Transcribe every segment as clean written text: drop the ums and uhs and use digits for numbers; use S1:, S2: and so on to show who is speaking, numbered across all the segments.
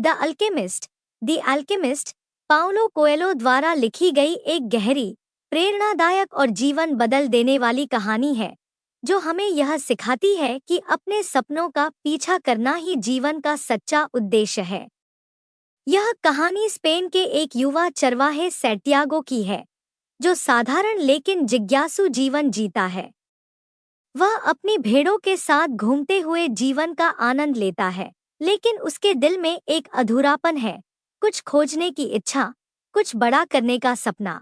S1: The alchemist, the alchemist Paulo Coelho द्वारा लिखी गई एक गहरी, प्रेरणादायक और जीवन बदल देने वाली कहानी है, जो हमें यह सिखाती है कि अपने सपनों का पीछा करना ही जीवन का सच्चा उद्देश्य है। यह कहानी स्पेन के एक युवा चरवाहे सैंटियागो की है, जो साधारण लेकिन जिज्ञासु जीवन जीता है। वह अपनी भेड़ों के साथ घूमते हुए जीवन का आनंद लेता है, लेकिन उसके दिल में एक अधूरापन है, कुछ खोजने की इच्छा, कुछ बड़ा करने का सपना।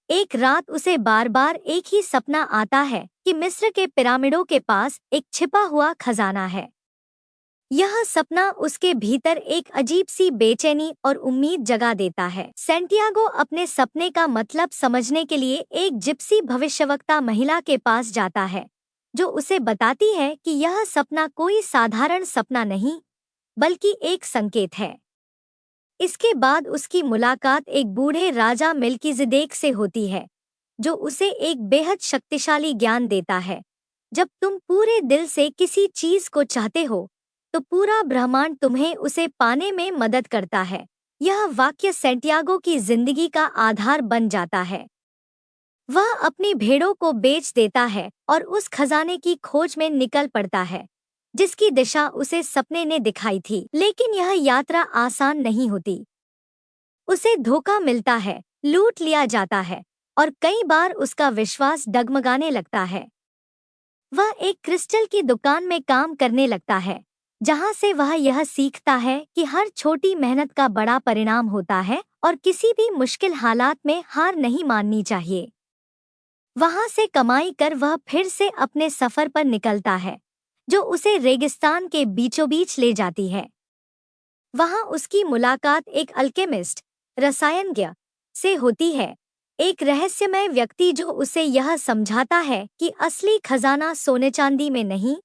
S1: एक रात उसे बार बार एक ही सपना आता है कि मिस्र के पिरामिडों के पास एक छिपा हुआ खजाना है। यह सपना उसके भीतर एक अजीब सी बेचैनी और उम्मीद जगा देता है। सैंटियागो अपने सपने का मतलब समझने के लिए एक जिप्सी भविष्यवक्ता महिला के पास जाता है, जो उसे बताती है कि यह सपना कोई साधारण सपना नहीं, बल्कि एक संकेत है। इसके बाद उसकी मुलाकात एक बूढ़े राजा मेल्कीजेदेक से होती है, जो उसे एक बेहद शक्तिशाली ज्ञान देता है। जब तुम पूरे दिल से किसी चीज को चाहते हो, तो पूरा ब्रह्मांड तुम्हें उसे पाने में मदद करता है। यह वाक्य सैंटियागो की जिंदगी का आधार बन जाता है। वह अपनी भेड़ों को बेच देता है और उस खजाने की खोज में निकल पड़ता है, जिसकी दिशा उसे सपने ने दिखाई थी। लेकिन यह यात्रा आसान नहीं होती। उसे धोखा मिलता है, लूट लिया जाता है और कई बार उसका विश्वास डगमगाने लगता है। वह एक क्रिस्टल की दुकान में काम करने लगता है, जहां से वह यह सीखता है कि हर छोटी मेहनत का बड़ा परिणाम होता है और किसी भी मुश्किल हालात में हार नहीं माननी चाहिए। वहां से कमाई कर वह फिर से अपने सफर पर निकलता है, जो उसे रेगिस्तान के बीचों बीच ले जाती है। वहां उसकी मुलाकात एक अल्केमिस्ट, रसायनज्ञ, से होती है, एक रहस्यमय व्यक्ति जो उसे यह समझाता है कि असली खजाना सोने चांदी में नहीं,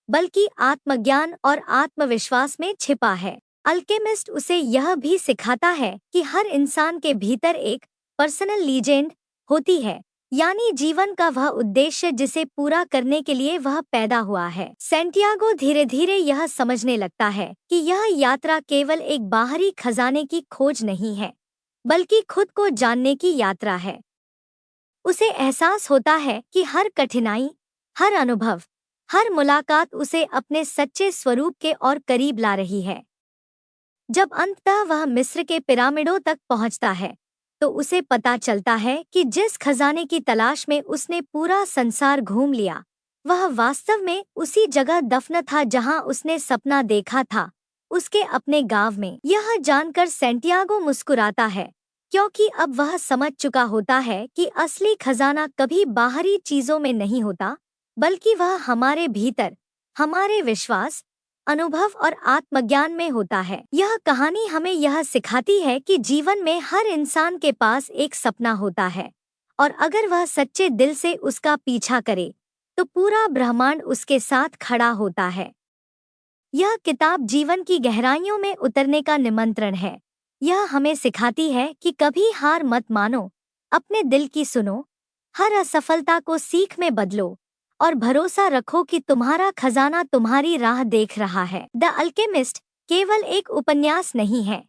S1: बल्कि आत्मज्ञान और आत्मविश्वास में छिपा है। अल्केमिस्ट उसे यह भी सिखाता है कि हर इंसान के भीतर एक पर्सनल लीजेंड होती है, यानी जीवन का वह उद्देश्य जिसे पूरा करने के लिए वह पैदा हुआ है। सैंटियागो धीरे धीरे यह समझने लगता है कि यह यात्रा केवल एक बाहरी खजाने की खोज नहीं है, बल्कि खुद को जानने की यात्रा है। उसे एहसास होता है कि हर कठिनाई, हर अनुभव, हर मुलाकात उसे अपने सच्चे स्वरूप के और करीब ला रही है। जब अंततः वह मिस्र के पिरामिडों तक पहुंचता है, तो उसे पता चलता है कि जिस खजाने की तलाश में उसने पूरा संसार घूम लिया, वह वास्तव में उसी जगह दफन था जहां उसने सपना देखा था, उसके अपने गांव में। यह जानकर सैंटियागो मुस्कुराता है, क्योंकि अब वह समझ चुका होता है कि असली खजाना कभी बाहरी चीजों में नहीं होता, बल्कि वह हमारे भीतर, हमारे विश्वास, अनुभव और आत्मज्ञान में होता है। यह कहानी हमें यह सिखाती है कि जीवन में हर इंसान के पास एक सपना होता है, और अगर वह सच्चे दिल से उसका पीछा करे, तो पूरा ब्रह्मांड उसके साथ खड़ा होता है। यह किताब जीवन की गहराइयों में उतरने का निमंत्रण है। यह हमें सिखाती है कि कभी हार मत मानो, अपने दिल की सुनो, हर असफलता को सीख में बदलो और भरोसा रखो कि तुम्हारा खजाना तुम्हारी राह देख रहा है। द अल्केमिस्ट केवल एक उपन्यास नहीं है,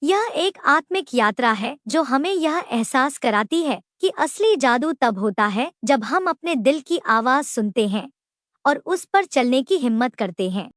S1: यह एक आत्मिक यात्रा है जो हमें यह एहसास कराती है कि असली जादू तब होता है जब हम अपने दिल की आवाज सुनते हैं और उस पर चलने की हिम्मत करते हैं।